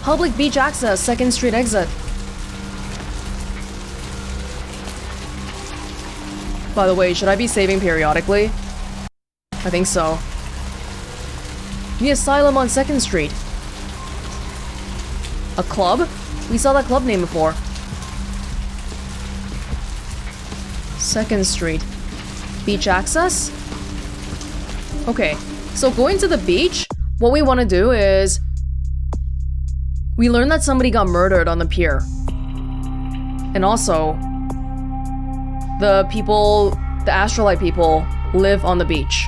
Public beach access, 2nd Street exit. By the way, should I be saving periodically? I think so. The asylum on 2nd Street. A club? We saw that club name before. 2nd Street. Beach access? Okay, so going to the beach, what we want to do is... We learned that somebody got murdered on the pier. And also... The Astrolite people, live on the beach.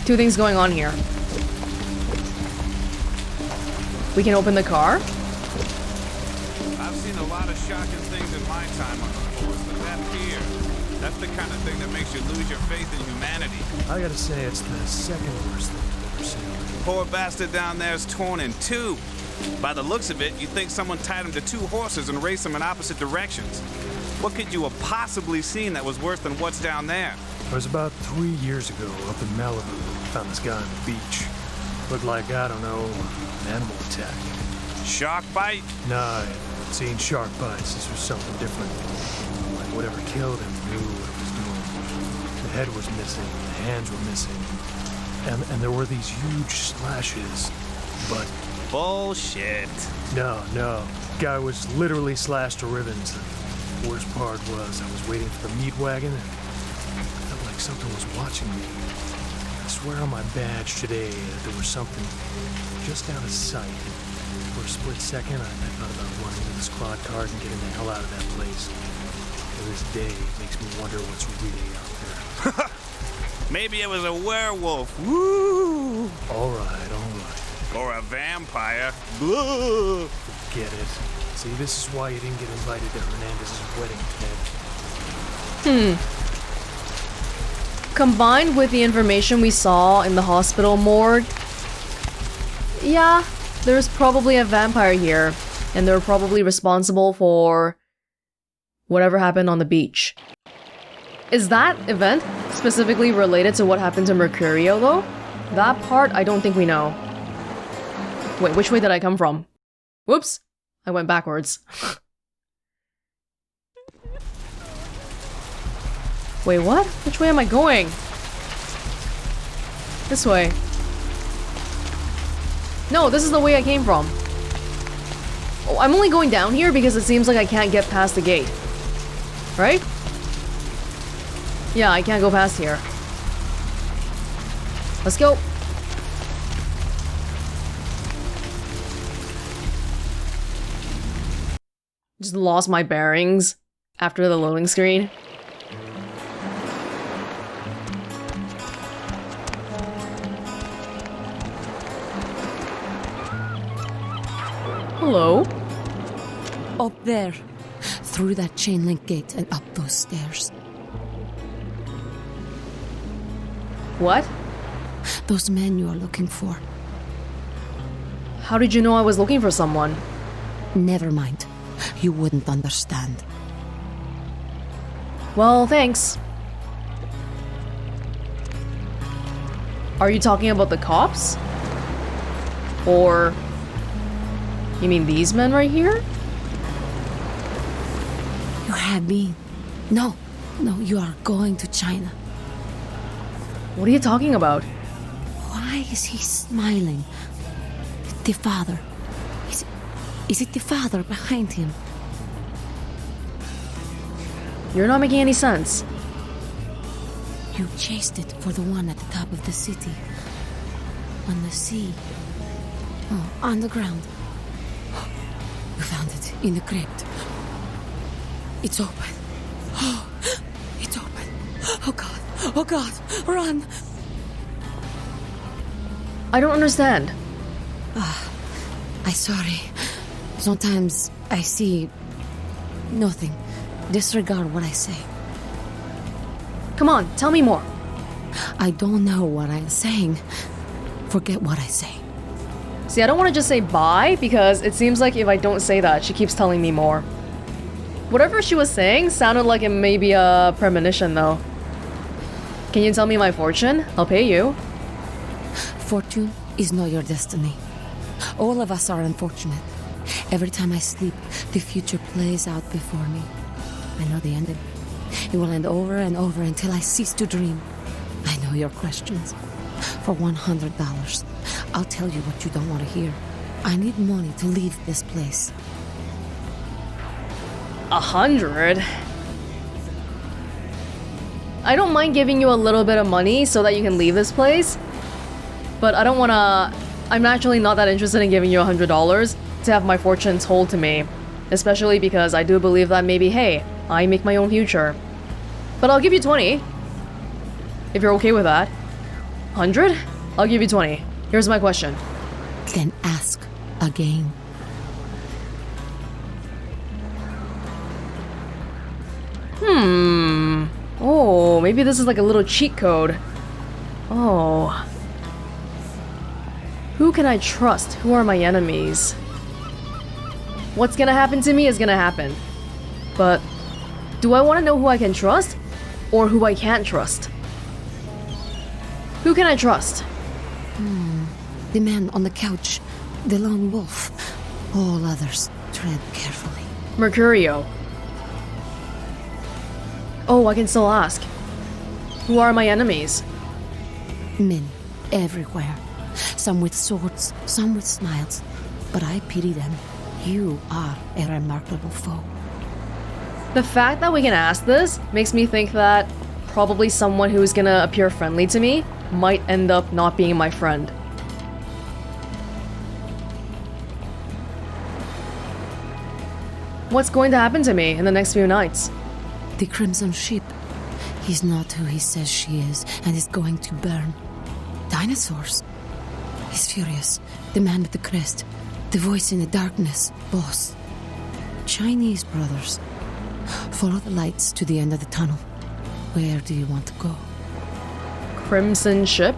Two things going on here. We can open the car. I've seen a lot of shocking things in my time on the force, but that pier, that's the kind of thing that makes you lose your faith in humanity. I gotta say, it's the second worst thing I've ever seen. Poor bastard down there is torn in two. By the looks of it, you'd think someone tied him to two horses and raced them in opposite directions. What could you have possibly seen that was worse than what's down there? It was about 3 years ago up in Malibu. Found this guy on the beach. Looked like, I don't know, an animal attack. Shark bite? Nah, I haven't seen shark bites. This was something different. Like whatever killed him knew what it was doing. The head was missing, the hands were missing. And there were these huge slashes. But... Bullshit. No. Guy was literally slashed to ribbons. The worst part was I was waiting for the meat wagon and I felt like something was watching me. I swear on my badge today there was something just out of sight. For a split second, I thought about running to the squad car and getting the hell out of that place. To this day, it makes me wonder what's really out there. Maybe it was a werewolf. Woo! All right. Or a vampire. Blah. Forget it. See, this is why you didn't get invited to Hernandez's wedding, Ted. Combined with the information we saw in the hospital morgue, yeah, there's probably a vampire here, and they're probably responsible for whatever happened on the beach. Is that event specifically related to what happened to Mercurio, though? That part, I don't think we know. Wait, which way did I come from? Whoops! I went backwards. Wait, what? Which way am I going? This way. No, this is the way I came from. Oh, I'm only going down here because it seems like I can't get past the gate. Right? Yeah, I can't go past here. Let's go. Just lost my bearings after the loading screen. Hello? Up there. Through that chain link gate and up those stairs. What? Those men you are looking for. How did you know I was looking for someone? Never mind. You wouldn't understand. Well, thanks. Are you talking about the cops? Or... you mean these men right here? You have been. No, you are going to China. What are you talking about? Why is he smiling? The father. Is it the father behind him? You're not making any sense. You chased it for the one at the top of the city. On the sea. Oh, on the ground. You found it in the crypt. It's open. Oh, it's open. Oh God, run! I don't understand. I'm sorry. Sometimes I see nothing. Disregard what I say. Come on, tell me more. I don't know what I'm saying. Forget what I say. See, I don't want to just say bye, because it seems like if I don't say that, she keeps telling me more. Whatever she was saying sounded like it may be a premonition, though. Can you tell me my fortune? I'll pay you. Fortune is not your destiny. All of us are unfortunate. Every time I sleep, the future plays out before me. I know the ending. It will end over and over until I cease to dream. I know your questions. For $100, I'll tell you what you don't want to hear. I need money to leave this place. 100? I don't mind giving you a little bit of money so that you can leave this place, but I don't wanna... I'm actually not that interested in giving you $100 to have my fortune told to me, especially because I do believe that maybe, hey, I make my own future. But I'll give you 20, if you're okay with that. 100? I'll give you 20. Here's my question. Then ask again. Oh, maybe this is like a little cheat code. Oh. Who can I trust? Who are my enemies? What's gonna happen to me is gonna happen. But do I want to know who I can trust? Or who I can't trust? Who can I trust? The man on the couch. The lone wolf. All others, tread carefully. Mercurio. Oh, I can still ask. Who are my enemies? Men, everywhere. Some with swords, some with smiles. But I pity them. You are a remarkable foe. The fact that we can ask this makes me think that probably someone who's gonna appear friendly to me might end up not being my friend. What's going to happen to me in the next few nights? The Crimson Ship. He's not who he says she is, and is going to burn. Dinosaurs. He's furious. The man with the crest. The voice in the darkness. Boss. Chinese brothers. Follow the lights to the end of the tunnel. Where do you want to go? Crimson Ship?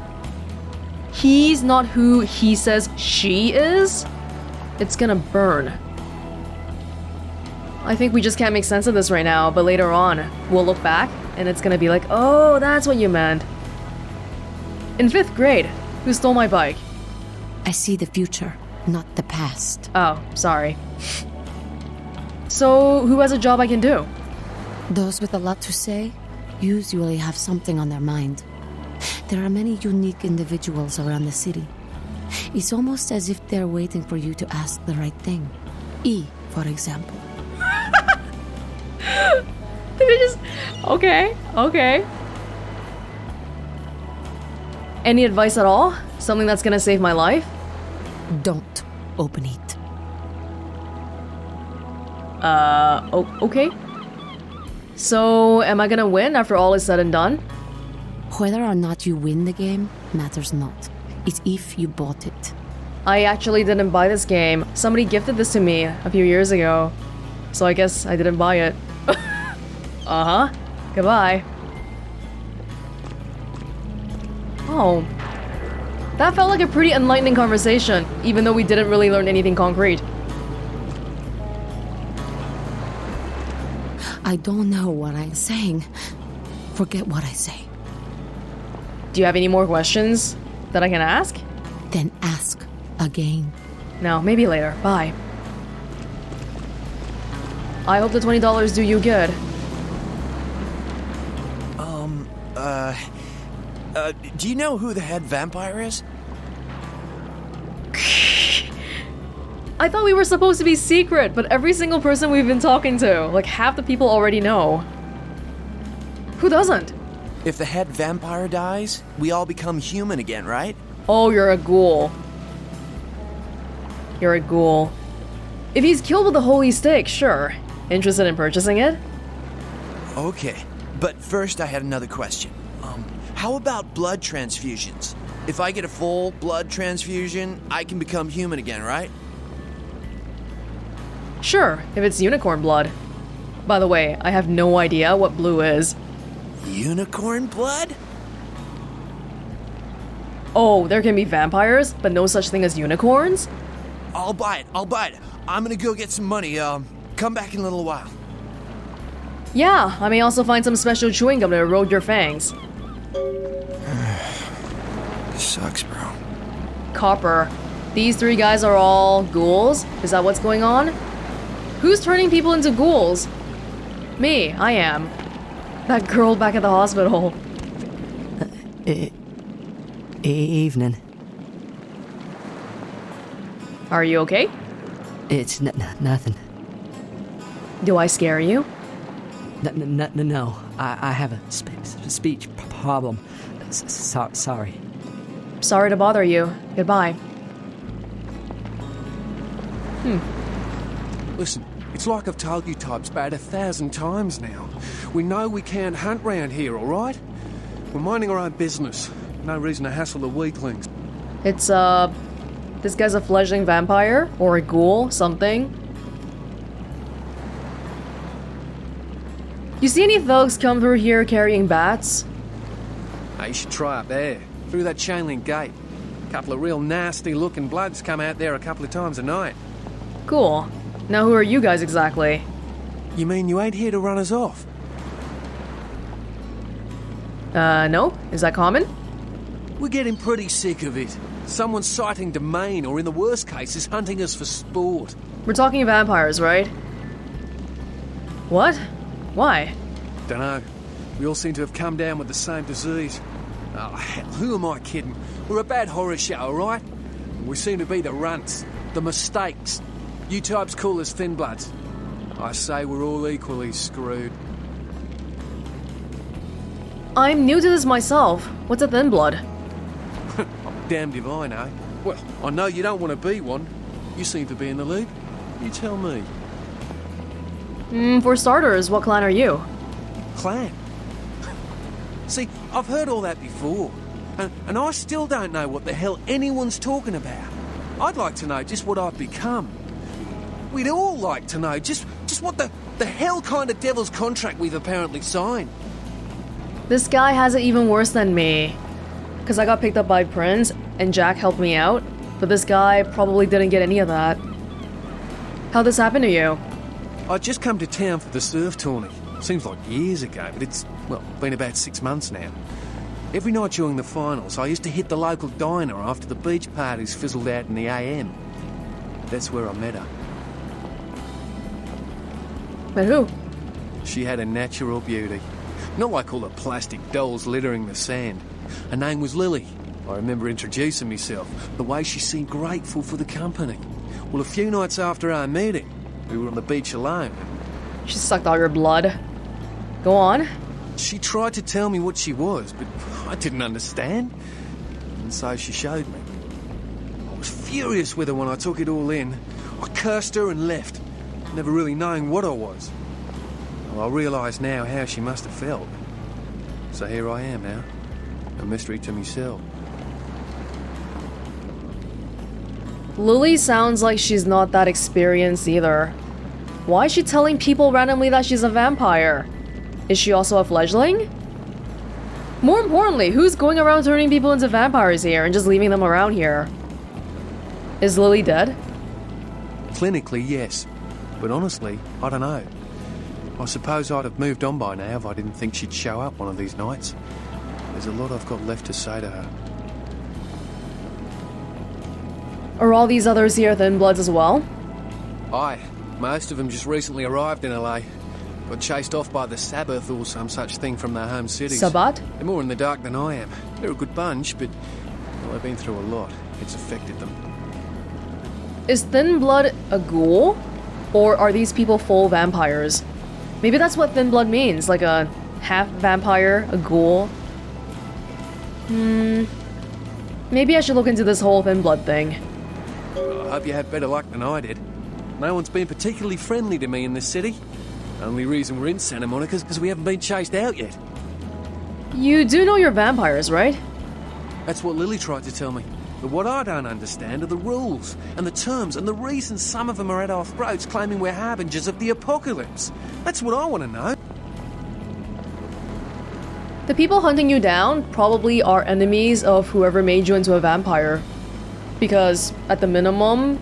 He's not who he says she is? It's gonna burn. I think we just can't make sense of this right now, but later on, we'll look back, and it's gonna be like, oh, that's what you meant. In 5th grade, who stole my bike? I see the future, not the past. Oh, sorry. So, who has a job I can do? Those with a lot to say usually have something on their mind. There are many unique individuals around the city. It's almost as if they're waiting for you to ask the right thing. E, for example. Okay. Any advice at all? Something that's gonna save my life? Don't open it. Okay. So, am I gonna win after all is said and done? Whether or not you win the game matters not. It's if you bought it. I actually didn't buy this game. Somebody gifted this to me a few years ago. So I guess I didn't buy it. Uh-huh. Goodbye. Oh. That felt like a pretty enlightening conversation, even though we didn't really learn anything concrete. I don't know what I'm saying. Forget what I say. Do you have any more questions that I can ask? Then ask again. No, maybe later. Bye. I hope the $20 do you good. Do you know who the head vampire is? I thought we were supposed to be secret, but every single person we've been talking to, like half the people already know. Who doesn't? If the head vampire dies, we all become human again, right? Oh, you're a ghoul. You're a ghoul. If he's killed with the holy stick, sure. Interested in purchasing it? Okay, but first I had another question. How about blood transfusions? If I get a full blood transfusion, I can become human again, right? Sure, if it's unicorn blood. By the way, I have no idea what blue is. Unicorn blood? Oh, there can be vampires, but no such thing as unicorns? I'll buy it. I'm gonna go get some money. Come back in a little while. Yeah, I may also find some special chewing gum to erode your fangs. This sucks, bro. Copper. These three guys are all ghouls? Is that what's going on? Who's turning people into ghouls? Me, I am. That girl back at the hospital. Evening. Are you okay? It's nothing. Do I scare you? No. I have a speech problem. Sorry. Sorry to bother you. Goodbye. Listen, it's like I've told you types about 1,000 times now. We know we can't hunt round here, alright? We're minding our own business. No reason to hassle the weaklings. It's, this guy's a fledgling vampire? Or a ghoul? Something? You see any thugs come through here carrying bats? Hey, you should try up there, through that chain link gate. A couple of real nasty looking bloods come out there a couple of times a night. Cool. Now who are you guys exactly? You mean you ain't here to run us off? No? Is that common? We're getting pretty sick of it. Someone's sighting domain, or in the worst case, is hunting us for sport. We're talking vampires, right? What? Why? Dunno. We all seem to have come down with the same disease. Oh, hell, who am I kidding? We're a bad horror show, alright? We seem to be the runts, the mistakes. You types call us thin bloods. I say we're all equally screwed. I'm new to this myself. What's a thin blood? I'm damned if I know. Well, I know you don't want to be one. You seem to be in the lead. You tell me. For starters, what clan are you? Clan? See, I've heard all that before. And I still don't know what the hell anyone's talking about. I'd like to know just what I've become. We'd all like to know just what the hell kind of devil's contract we've apparently signed. This guy has it even worse than me. Because I got picked up by Prince, and Jack helped me out. But this guy probably didn't get any of that. How'd this happen to you? I'd just come to town for the surf tourney. Seems like years ago, but it's, well, been about 6 months now. Every night during the finals, I used to hit the local diner after the beach parties fizzled out in the AM. That's where I met her. But who? She had a natural beauty. Not like all the plastic dolls littering the sand. Her name was Lily. I remember introducing myself, the way she seemed grateful for the company. Well, a few nights after our meeting, we were on the beach alone. She sucked all your blood. Go on. She tried to tell me what she was, but I didn't understand. And so she showed me. I was furious with her when I took it all in. I cursed her and left, never really knowing what I was. Well, I realise now how she must have felt. So here I am now, a mystery to myself. Lily sounds like she's not that experienced either. Why is she telling people randomly that she's a vampire? Is she also a fledgling? More importantly, who's going around turning people into vampires here and just leaving them around here? Is Lily dead? Clinically, yes. But honestly, I don't know. I suppose I'd have moved on by now if I didn't think she'd show up one of these nights. There's a lot I've got left to say to her. Are all these others here thin bloods as well? Aye. Most of them just recently arrived in LA. Got chased off by the Sabbath or some such thing from their home cities. Sabbat? They're more in the dark than I am. They're a good bunch, but well, they've been through a lot. It's affected them. Is thin blood a ghoul? Or are these people full vampires? Maybe that's what thin blood means, like a half vampire, a ghoul. Maybe I should look into this whole thin blood thing. I hope you had better luck than I did. No one's been particularly friendly to me in this city. Only reason we're in Santa Monica is because we haven't been chased out yet. You do know you're vampires, right? That's what Lily tried to tell me. But what I don't understand are the rules, and the terms, and the reasons some of them are at our throats claiming we're harbingers of the apocalypse. That's what I want to know. The people hunting you down probably are enemies of whoever made you into a vampire. Because, at the minimum,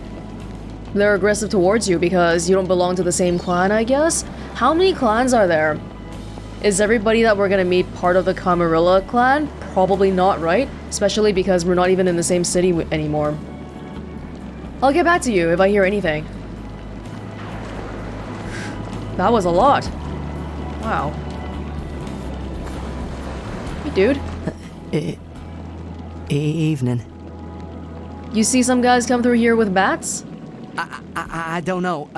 they're aggressive towards you because you don't belong to the same clan, I guess? How many clans are there? Is everybody that we're gonna meet part of the Camarilla clan? Probably not, right? Especially because we're not even in the same city anymore. I'll get back to you if I hear anything. That was a lot. Wow. Hey, dude. Evening. You see some guys come through here with bats? I don't know.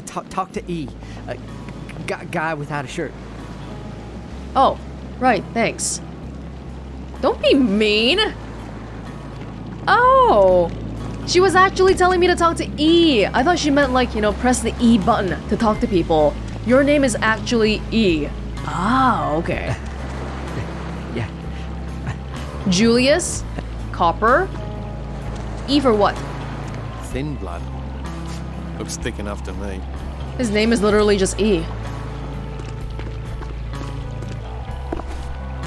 Talk to E. Guy without a shirt. Oh, right, thanks. Don't be mean! Oh! She was actually telling me to talk to E! I thought she meant like, you know, press the E button to talk to people. Your name is actually E. Ah, okay. Yeah. Julius? Copper? E for what? Thin blood. Looks thick enough to me. His name is literally just E.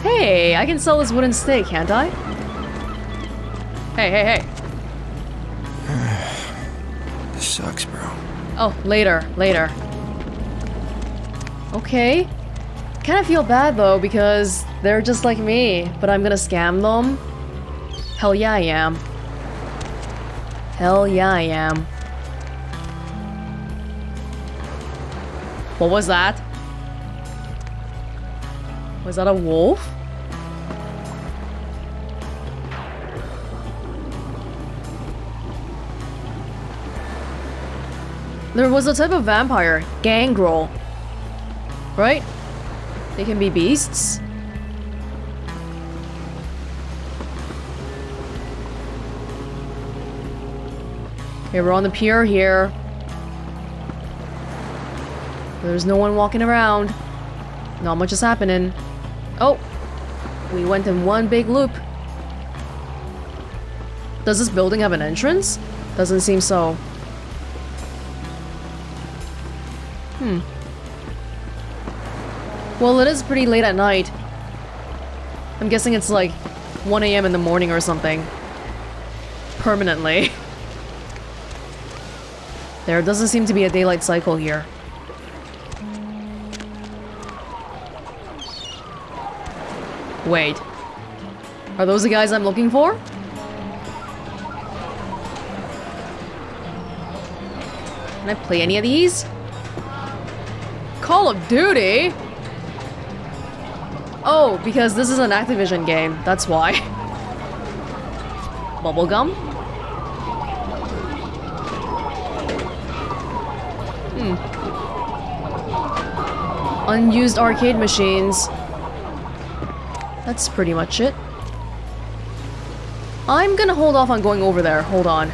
Hey, I can sell this wooden stake, can't I? Hey, hey, hey. This sucks, bro. Oh, later. Okay. Kinda feel bad though, because they're just like me, but I'm gonna scam them. Hell yeah, I am. Hell yeah, I am. What was that? Was that a wolf? There was a type of vampire, gangrel. Right? They can be beasts. Okay, we're on the pier here. There's no one walking around. Not much is happening. Oh! We went in one big loop. Does this building have an entrance? Doesn't seem so. Well, it is pretty late at night. I'm guessing it's like 1 AM in the morning or something. Permanently. There doesn't seem to be a daylight cycle here. Wait. Are those the guys I'm looking for? Can I play any of these? Call of Duty? Oh, because this is an Activision game. That's why. Bubblegum? Unused arcade machines. That's pretty much it. I'm gonna hold off on going over there. Hold on.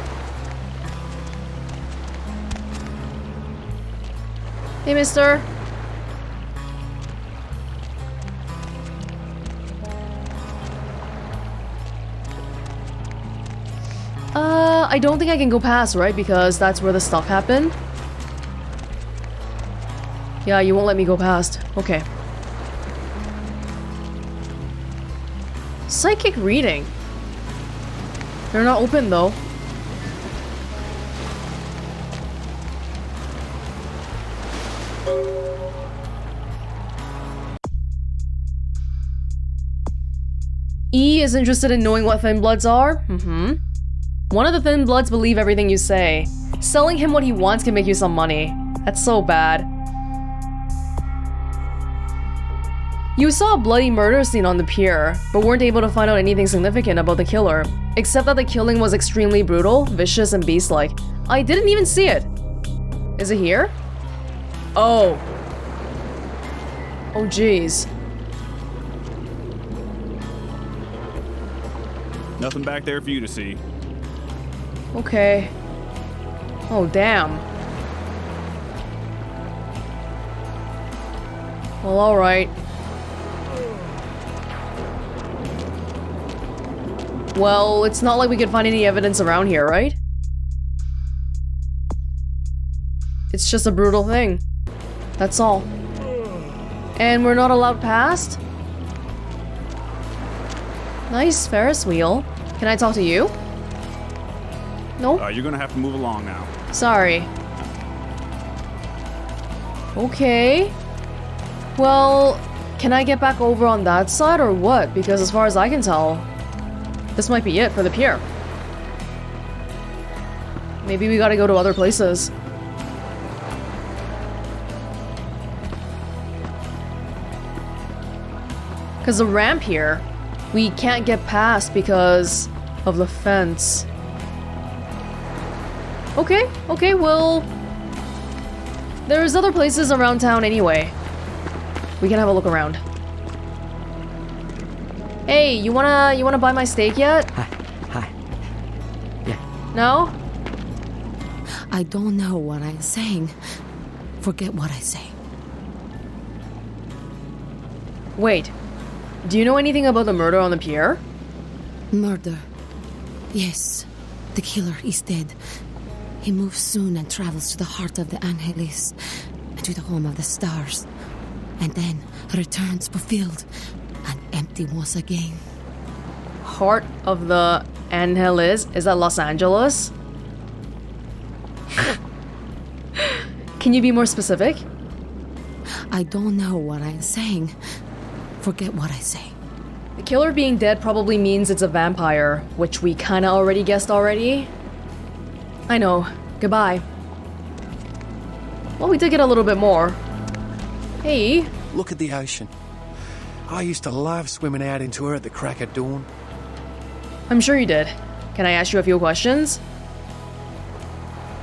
Hey, mister. I don't think I can go past, right? Because that's where the stuff happened. Yeah, you won't let me go past. Okay. Psychic reading. They're not open, though. E is interested in knowing what Thin Bloods are. One of the Thin Bloods believe everything you say. Selling him what he wants can make you some money. That's so bad. You saw a bloody murder scene on the pier, but weren't able to find out anything significant about the killer, except that the killing was extremely brutal, vicious, and beast-like. I didn't even see it. Is it here? Oh. Oh, jeez. Nothing back there for you to see. Okay. Oh, damn. Well, alright. Well, it's not like we could find any evidence around here, right? It's just a brutal thing. That's all. And we're not allowed past? Nice Ferris wheel. Can I talk to you? Nope. You're gonna have to move along now. Sorry. Okay. Well, can I get back over on that side or what? Because as far as I can tell, this might be it for the pier. Maybe we gotta go to other places. Because the ramp here, we can't get past because of the fence. Okay, well... There's other places around town anyway. We can have a look around. Hey, you wanna buy my steak yet? Hi. Yeah. No? I don't know what I'm saying. Forget what I say. Wait. Do you know anything about the murder on the pier? Murder. Yes. The killer is dead. He moves soon and travels to the heart of the Angelis, to the home of the stars, and then returns fulfilled and empty once again. Heart of the Angelis? Is that Los Angeles? Can you be more specific? I don't know what I'm saying. Forget what I say. The killer being dead probably means it's a vampire, which we kinda already guessed already. I know. Goodbye. Well, we did get a little bit more. Hey. Look at the ocean. I used to love swimming out into her at the crack of dawn. I'm sure you did. Can I ask you a few questions?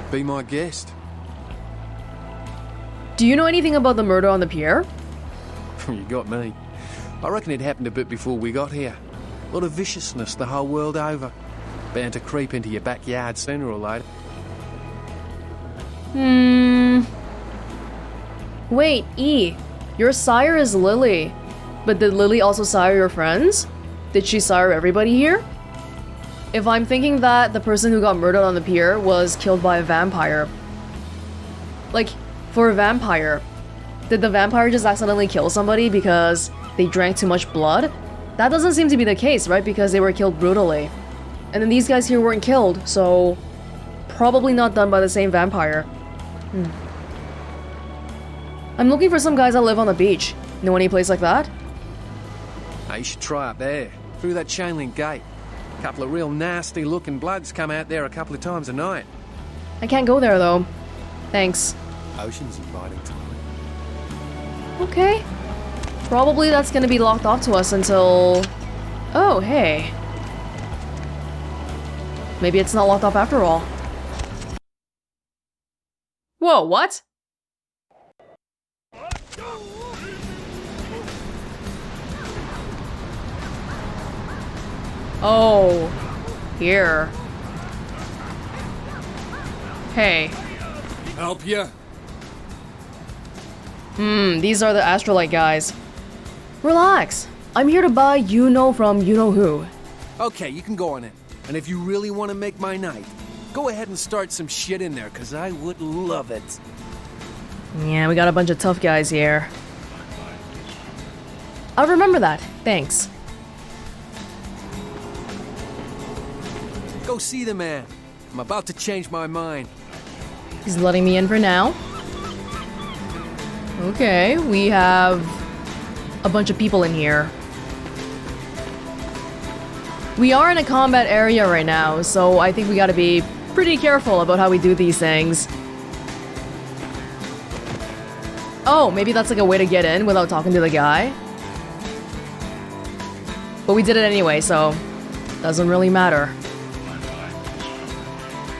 Be my guest. Do you know anything about the murder on the pier? You got me. I reckon it happened a bit before we got here. A lot of viciousness the whole world over. Bound to creep into your backyard sooner or later. Wait, E. Your sire is Lily. But did Lily also sire your friends? Did she sire everybody here? If I'm thinking that the person who got murdered on the pier was killed by a vampire... Like, for a vampire, did the vampire just accidentally kill somebody because they drank too much blood? That doesn't seem to be the case, right? Because they were killed brutally. And then these guys here weren't killed, so... Probably not done by the same vampire. I'm looking for some guys that live on the beach. Know any place like that? Hey, you should try up there, through that chain link gate. A couple of real nasty looking bloods come out there a couple of times a night. I can't go there though. Thanks. Ocean's inviting tonight. Okay. Probably that's gonna be locked off to us until... Oh, hey. Maybe it's not locked off after all. Whoa, what? Oh, here. Hey. Help ya? These are the Astrolite guys. Relax. I'm here to buy you-know from you-know-who. Okay, you can go on in. And if you really want to make my night, go ahead and start some shit in there, because I would love it. Yeah, we got a bunch of tough guys here. I'll remember that. Thanks. Go see the man. I'm about to change my mind. He's letting me in for now. Okay, we have a bunch of people in here. We are in a combat area right now, so I think we gotta be pretty careful about how we do these things. Oh, maybe that's like a way to get in without talking to the guy. But we did it anyway, so doesn't really matter.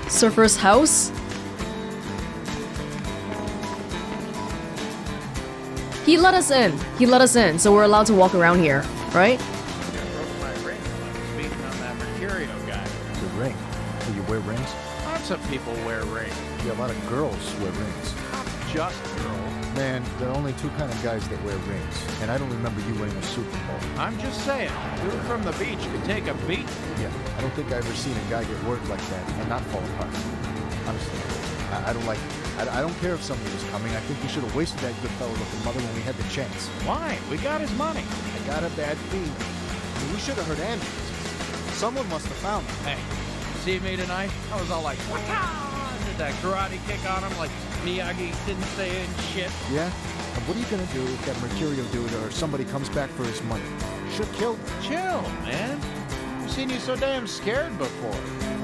Surfer's house? He let us in. He let us in, so we're allowed to walk around here, right? Speaking on that Mercurio guy. The ring. Do you wear rings? Lots of people wear rings. Yeah, a lot of girls wear rings. Not just girls. Man, there are only two kind of guys that wear rings, and I don't remember you winning a Super Bowl. I'm just saying, dude from the beach could take a beat. Yeah, I don't think I've ever seen a guy get worked like that and not fall apart. Honestly, I don't like it. I don't care if somebody was coming. I think we should have wasted that good fellow with the mother when we had the chance. Why? We got his money. I got a bad feed. I mean, we should have heard ambulances. Someone must have found him. Hey, see me tonight? I was all like, "Waka!" Did that karate kick on him like Miyagi didn't say and shit. Yeah? And what are you gonna do if that Mercurio dude or somebody comes back for his money? Should kill them. Chill, man. I've seen you so damn scared before.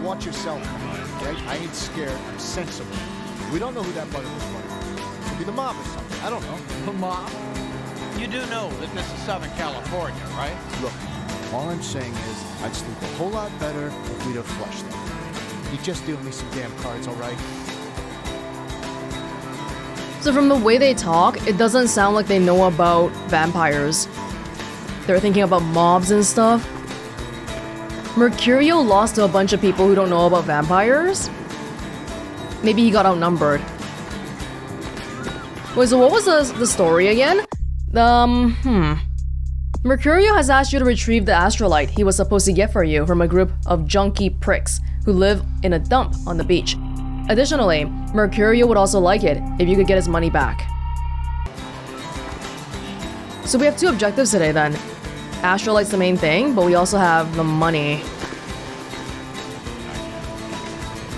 Watch yourself, man. okay? I ain't scared. I'm sensible. We don't know who that mother was running. Could be the mob or something. I don't know. The mob? You do know that this is Southern California, right? Look, all I'm saying is I'd sleep a whole lot better if we'd have flushed them. You just deal me some damn cards, all right? So from the way they talk, it doesn't sound like they know about vampires. They're thinking about mobs and stuff. Mercurio lost to a bunch of people who don't know about vampires? Maybe he got outnumbered. Wait, so what was the story again? Mercurio has asked you to retrieve the Astrolite he was supposed to get for you from a group of junkie pricks who live in a dump on the beach. Additionally, Mercurio would also like it if you could get his money back. So we have two objectives today then. Astrolite's the main thing, but we also have the money.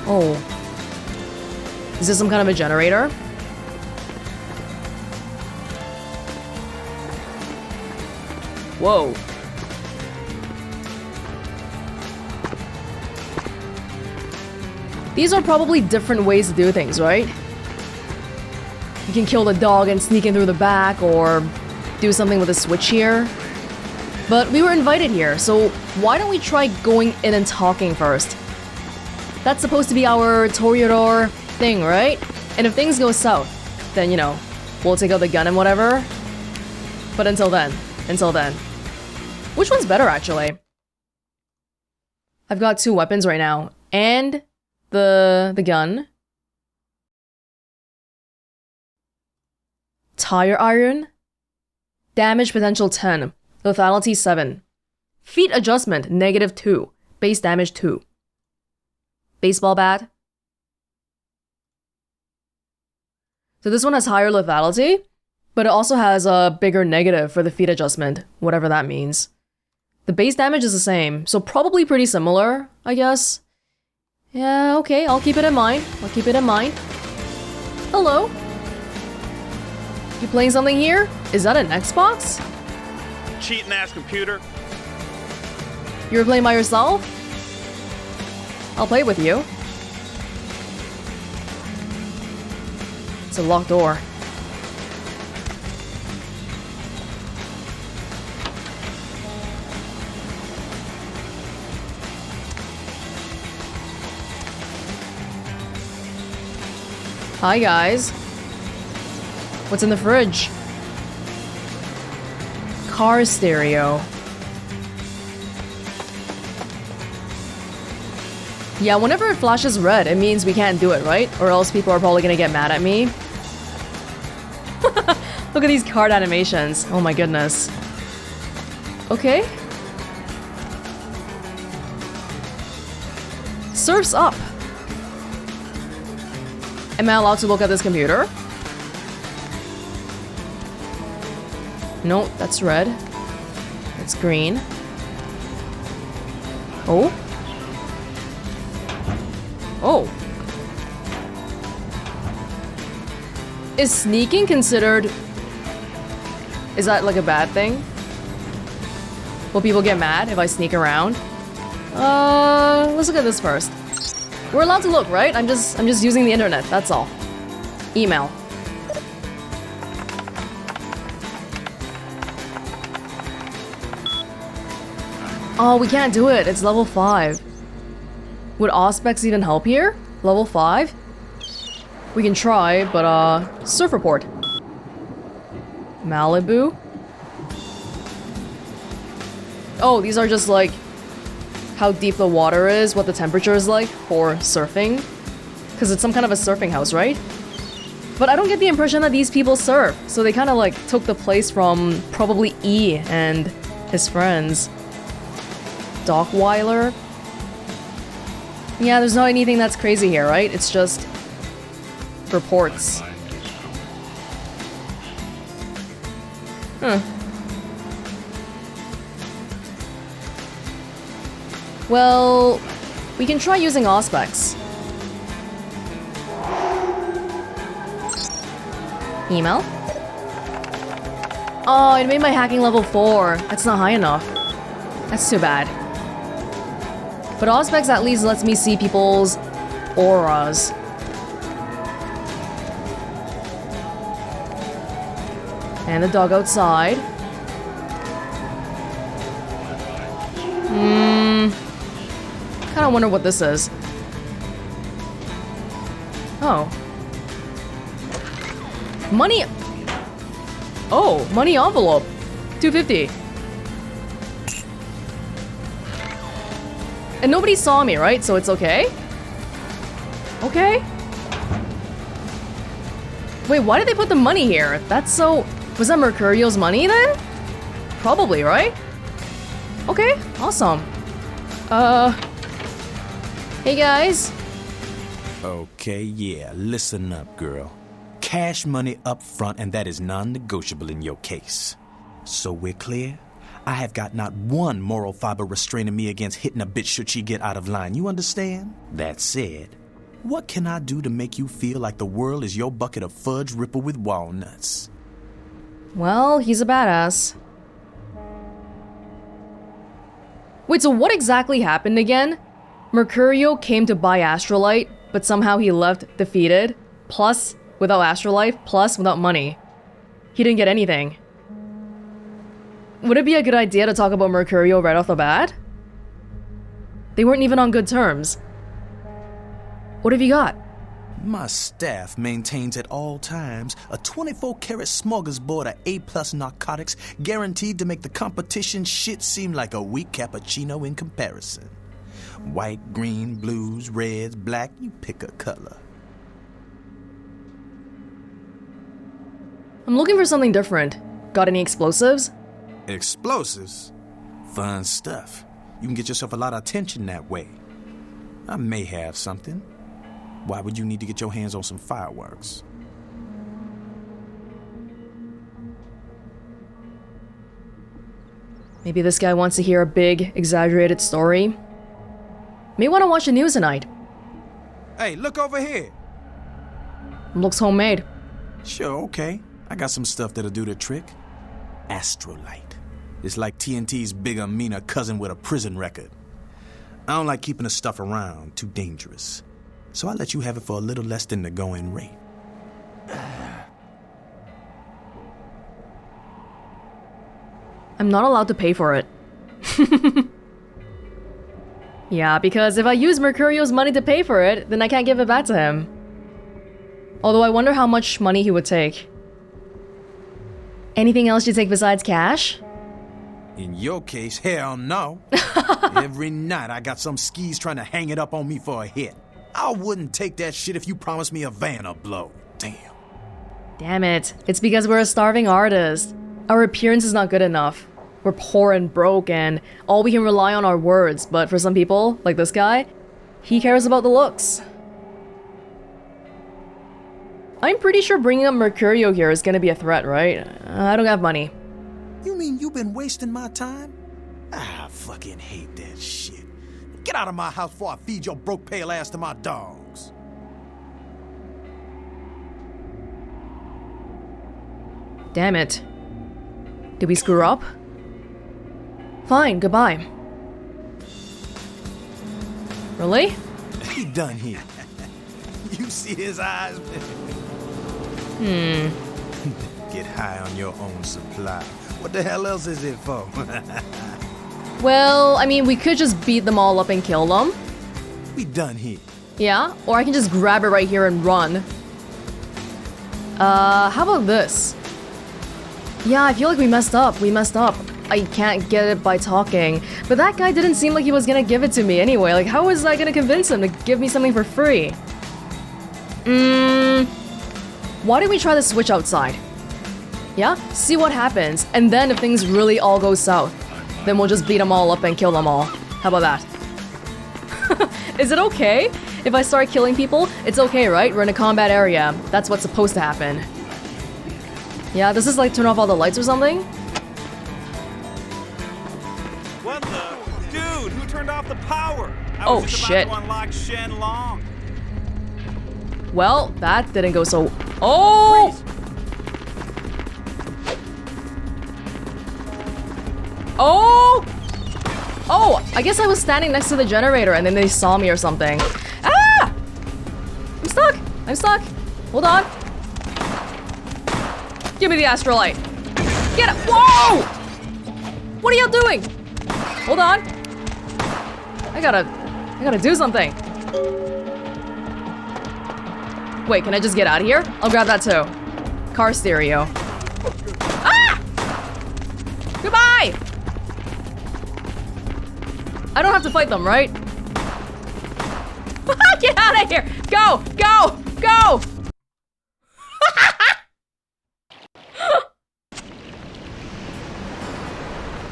Oh. Is this some kind of a generator? Whoa. These are probably different ways to do things, right? You can kill the dog and sneak in through the back, or do something with a switch here. But we were invited here, so why don't we try going in and talking first? That's supposed to be our Toreador thing, right? And if things go south, then, you know, we'll take out the gun and whatever. But until then. Which one's better, actually? I've got two weapons right now, and the gun. Tire iron. Damage potential 10. Lethality 7. Feat adjustment -2. Base damage 2. Baseball bat. So this one has higher lethality, but it also has a bigger negative for the feat adjustment, whatever that means. The base damage is the same, so probably pretty similar, I guess. Yeah, okay, I'll keep it in mind. Hello? You playing something here? Is that an Xbox? Cheating ass computer. You were playing by yourself? I'll play with you. It's a locked door. Hi guys. What's in the fridge? Car stereo. Yeah, whenever it flashes red, it means we can't do it, right? Or else people are probably gonna get mad at me. Look at these card animations. Oh my goodness. Okay. Surf's up. Am I allowed to look at this computer? No, that's red. It's green. Oh. Oh. Is sneaking considered... Is that like a bad thing? Will people get mad if I sneak around? Let's look at this first. We're allowed to look, right? I'm just using the internet, that's all. Email. Oh, we can't do it. It's level 5. Would Auspex even help here? Level 5? We can try, but surf report. Malibu? Oh, these are just like how deep the water is, what the temperature is like for surfing. Because it's some kind of a surfing house, right? But I don't get the impression that these people surf. So they kind of like took the place from probably E and his friends. Dockweiler? Yeah, there's not anything that's crazy here, right? It's just reports. Well, we can try using Auspex. Email? Oh, it made my hacking level 4. That's not high enough. That's too bad. But Auspex at least lets me see people's auras. And the dog outside. Kinda wonder what this is. Oh. Money. Oh, money envelope. $250. And nobody saw me, right? So it's okay? Okay. Wait, why did they put the money here? That's so... Was that Mercurio's money then? Probably, right? Okay, awesome. Hey guys. Okay, yeah, listen up, girl. Cash money up front, and that is non-negotiable in your case. So we're clear? I have got not one moral fiber restraining me against hitting a bitch should she get out of line, you understand? That said, what can I do to make you feel like the world is your bucket of fudge rippled with walnuts? Well, he's a badass. Wait, so what exactly happened again? Mercurio came to buy Astrolite, but somehow he left defeated, plus without Astrolite, plus without money. He didn't get anything. Would it be a good idea to talk about Mercurio right off the bat? They weren't even on good terms. What have you got? My staff maintains at all times a 24-karat smorgasbord of A+ narcotics guaranteed to make the competition shit seem like a weak cappuccino in comparison. White, green, blues, reds, black, you pick a color. I'm looking for something different. Got any explosives? Explosives? Fun stuff. You can get yourself a lot of attention that way. I may have something. Why would you need to get your hands on some fireworks? Maybe this guy wants to hear a big, exaggerated story. May want to watch the news tonight. Hey, look over here. Looks homemade. Sure, okay. I got some stuff that'll do the trick. Astrolite. It's like TNT's bigger, meaner cousin with a prison record. I don't like keeping the stuff around. Too dangerous. So I let you have it for a little less than the going rate. I'm not allowed to pay for it. Yeah, because if I use Mercurio's money to pay for it, then I can't give it back to him. Although I wonder how much money he would take. Anything else you take besides cash? In your case, hell no. Every night I got some skis trying to hang it up on me for a hit. I wouldn't take that shit if you promised me a van or blow. Damn. Damn it. It's because we're a starving artist. Our appearance is not good enough. We're poor and broke and all we can rely on are words, but for some people, like this guy, he cares about the looks. I'm pretty sure bringing up Mercurio here is gonna be a threat, right? I don't have money. You mean you've been wasting my time? I fucking hate that shit. Get out of my house before I feed your broke pale ass to my dogs. Damn it. Did we screw up? Fine, goodbye. Really? He done here. You see his eyes? Get high on your own supply. What the hell else is it for? Well, I mean, we could just beat them all up and kill them. We done here. Yeah, or I can just grab it right here and run. How about this? Yeah, I feel like we messed up. I can't get it by talking. But that guy didn't seem like he was gonna give it to me anyway. Like, how was I gonna convince him to give me something for free? Why don't we try the switch outside? Yeah? See what happens. And then if things really all go south, then we'll just beat them all up and kill them all. How about that? Is it okay? If I start killing people, it's okay, right? We're in a combat area. That's what's supposed to happen. Yeah, does this like turn off all the lights or something? What the? Dude, who turned off the power? I Oh, was just shit. about to unlock Shen Long. Well, that didn't go so... Oh! Oh! Oh, I guess I was standing next to the generator and then they saw me or something. Ah! I'm stuck. Hold on. Give me the Astrolite. Get it. Whoa! What are y'all doing? Hold on. I gotta do something. Wait, can I just get out of here? I'll grab that too. Car stereo. Ah! Goodbye! I don't have to fight them, right? Get out of here! Go! Go! Go!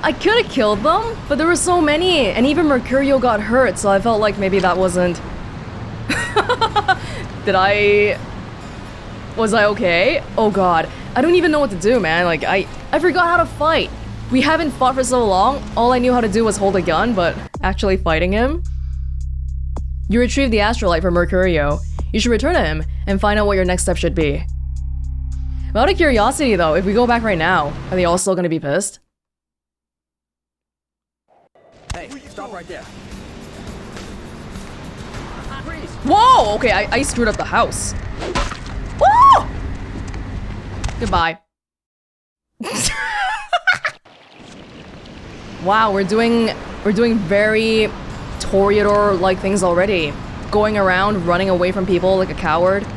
I could have killed them, but there were so many, and even Mercurio got hurt, so I felt like maybe that wasn't... Was I okay? Oh god. I don't even know what to do, man. Like, I forgot how to fight. We haven't fought for so long. All I knew how to do was hold a gun, but actually fighting him? You retrieved the Astrolite from Mercurio. You should return to him and find out what your next step should be. Out of curiosity though, if we go back right now, are they all still gonna be pissed? Hey, stop right there. Whoa! Okay, I screwed up the house. Whoa! Goodbye. Wow, we're doing very Toreador-like things already. Going around, running away from people like a coward.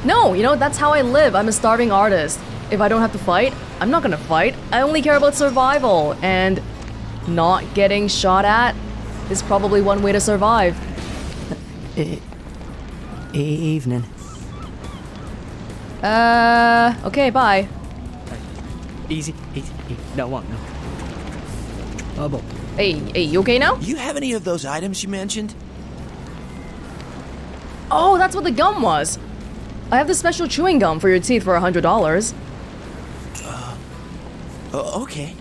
No, you know, that's how I live. I'm a starving artist. If I don't have to fight, I'm not gonna fight. I only care about survival, and not getting shot at is probably one way to survive. Evening. Okay, bye. Easy. No one, no. Oh, boy. Hey, you okay now? You have any of those items you mentioned? Oh, that's what the gum was. I have this special chewing gum for your teeth for $100. Okay.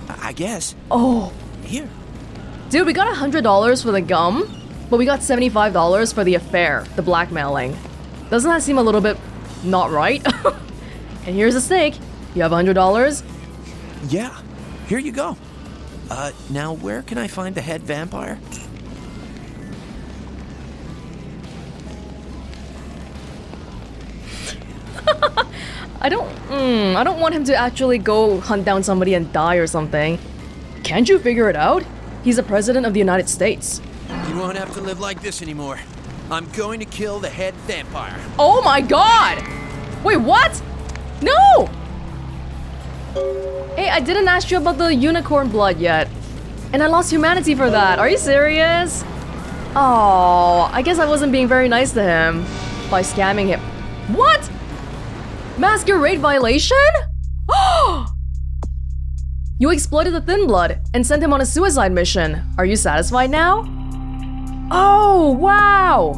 I guess. Oh. Here. Dude, we got $100 for the gum, but we got $75 for the affair, the blackmailing. Doesn't that seem a little bit not right? And here's a steak. You have $100? Yeah. Here you go. Now where can I find the head vampire? I don't want him to actually go hunt down somebody and die or something. Can't you figure it out? He's the president of the United States. You won't have to live like this anymore. I'm going to kill the head vampire. Oh my god! Wait, what? No! Hey, I didn't ask you about the unicorn blood yet. And I lost humanity for that. Are you serious? Oh, I guess I wasn't being very nice to him by scamming him. What? Masquerade violation? You exploited the Thin Blood and sent him on a suicide mission. Are you satisfied now? Oh, wow!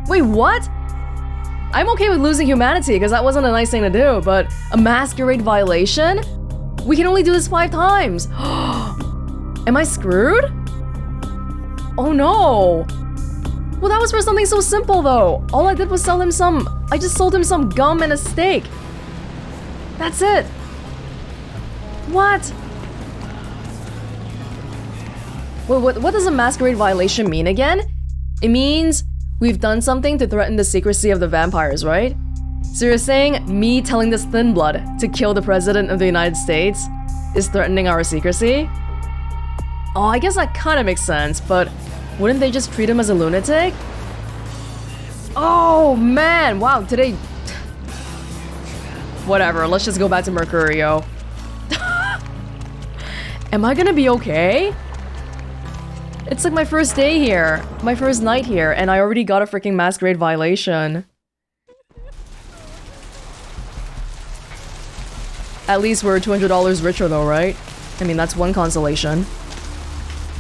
Wait, what? I'm okay with losing humanity because that wasn't a nice thing to do, but a masquerade violation? We can only do this 5 times. Am I screwed? Oh no! Well, that was for something so simple though. All I did was sell him I just sold him some gum and a steak. That's it. What? What does a masquerade violation mean again? It means we've done something to threaten the secrecy of the vampires, right? So you're saying me telling this Thin Blood to kill the president of the United States is threatening our secrecy? Oh, I guess that kind of makes sense, but wouldn't they just treat him as a lunatic? Oh man, wow, today... Whatever, let's just go back to Mercurio. Am I gonna be okay? It's like my first day here, my first night here, and I already got a freaking masquerade violation. At least we're $200 richer though, right? I mean, that's one consolation.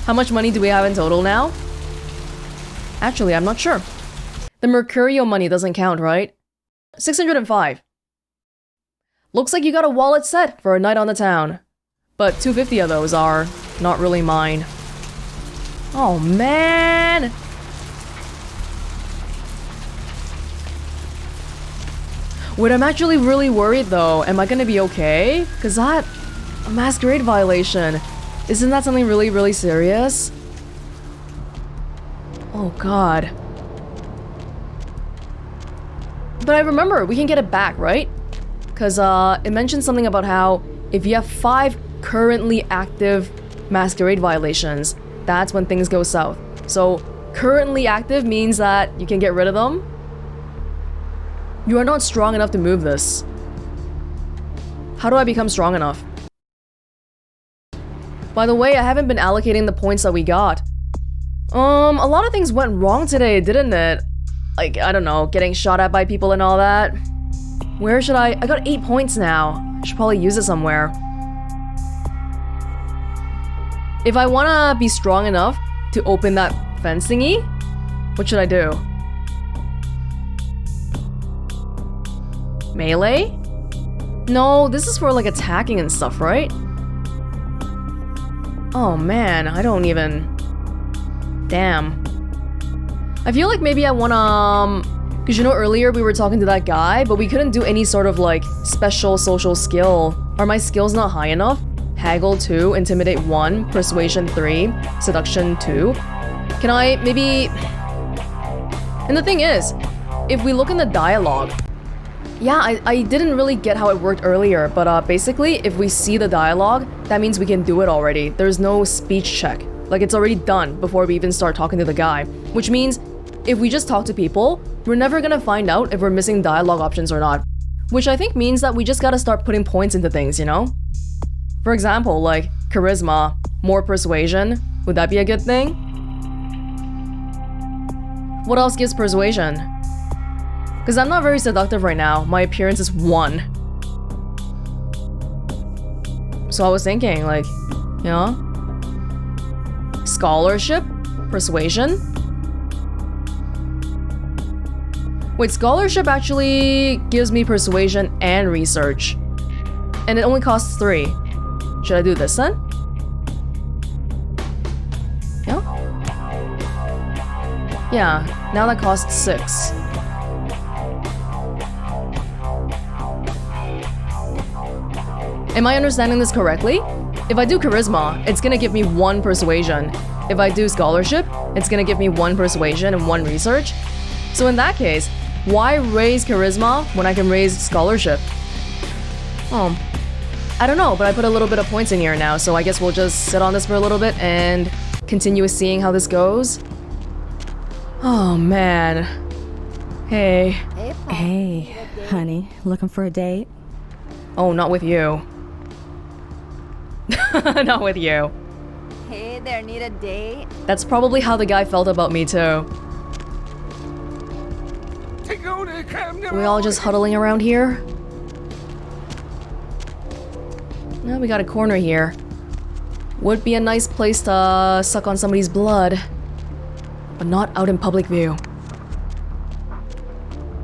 How much money do we have in total now? Actually, I'm not sure. The Mercurio money doesn't count, right? 605. Looks like you got a wallet set for a night on the town. But 250 of those are not really mine. Oh man! Wait, I'm actually really worried though. Am I gonna be okay? Cause that... a masquerade violation. Isn't that something really, really serious? Oh god. But I remember, we can get it back, right? Because it mentioned something about how if you have 5 currently active Masquerade violations, that's when things go south. So, currently active means that you can get rid of them. You are not strong enough to move this. How do I become strong enough? By the way, I haven't been allocating the points that we got. A lot of things went wrong today, didn't it? Like, I don't know, getting shot at by people and all that. Where should I got 8 points now. I should probably use it somewhere. If I wanna be strong enough to open that fence thingy, what should I do? Melee? No, this is for like attacking and stuff, right? Oh man, I don't even... Damn. I feel like maybe I wanna... Because you know earlier we were talking to that guy, but we couldn't do any sort of like special social skill. Are my skills not high enough? Haggle 2, Intimidate 1, Persuasion 3, Seduction 2. Can I maybe... And the thing is, if we look in the dialogue... Yeah, I didn't really get how it worked earlier, but basically, if we see the dialogue, that means we can do it already. There's no speech check. Like, it's already done before we even start talking to the guy. Which means, if we just talk to people, we're never gonna find out if we're missing dialogue options or not. Which I think means that we just gotta start putting points into things, you know? For example, like, charisma, more persuasion. Would that be a good thing? What else gives persuasion? Because I'm not very seductive right now. My appearance is 1. So I was thinking, like, you know? Scholarship? Persuasion? Wait, scholarship actually gives me persuasion and research. And it only costs 3. Should I do this then? Yeah? Yeah, now that costs 6. Am I understanding this correctly? If I do charisma, it's gonna give me 1 persuasion. If I do scholarship, it's gonna give me 1 persuasion and 1 research. So in that case, why raise charisma when I can raise scholarship? Oh, I don't know, but I put a little bit of points in here now, so I guess we'll just sit on this for a little bit and continue seeing how this goes. Oh man. Hey. Hey, honey, looking for a date? Oh, not with you. Not with you. Hey there, need a date? That's probably how the guy felt about me too. We all just huddling around here? No, we got a corner here. Would be a nice place to suck on somebody's blood. But not out in public view.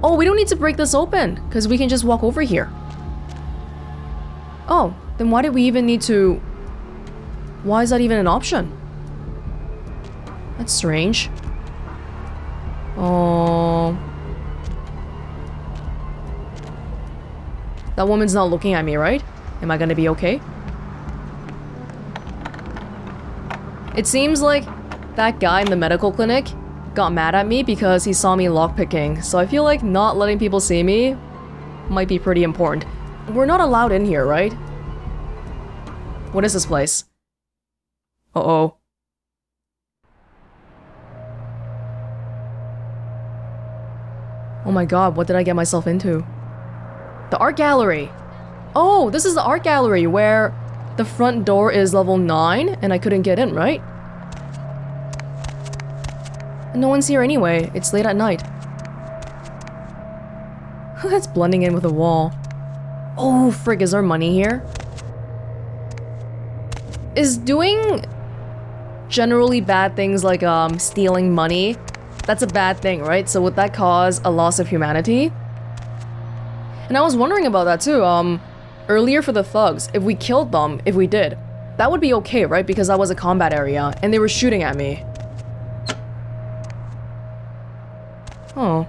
Oh, we don't need to break this open, because we can just walk over here. Oh, then why did we even need to... Why is that even an option? That's strange. Oh... That woman's not looking at me, right? Am I gonna be okay? It seems like that guy in the medical clinic got mad at me because he saw me lockpicking, so I feel like not letting people see me might be pretty important. We're not allowed in here, right? What is this place? Uh-oh. Oh my god, what did I get myself into? The art gallery! Oh, this is the art gallery where the front door is level 9 and I couldn't get in, right? And no one's here anyway, it's late at night. That's blending in with the wall. Oh, frig, is there money here? Is doing generally bad things like stealing money, that's a bad thing, right? So would that cause a loss of humanity? And I was wondering about that too, earlier for the thugs, if we killed them, if we did, that would be okay, right? Because that was a combat area, and they were shooting at me. Oh.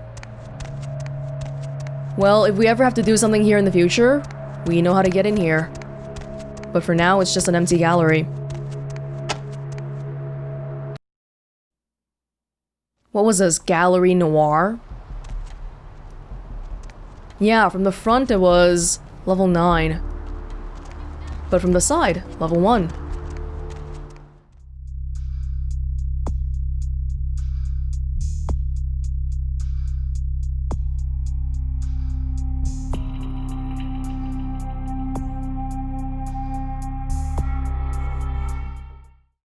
Well, if we ever have to do something here in the future, we know how to get in here. But for now, it's just an empty gallery. What was this? Gallery Noir? Yeah, from the front it was level 9. But from the side, level 1.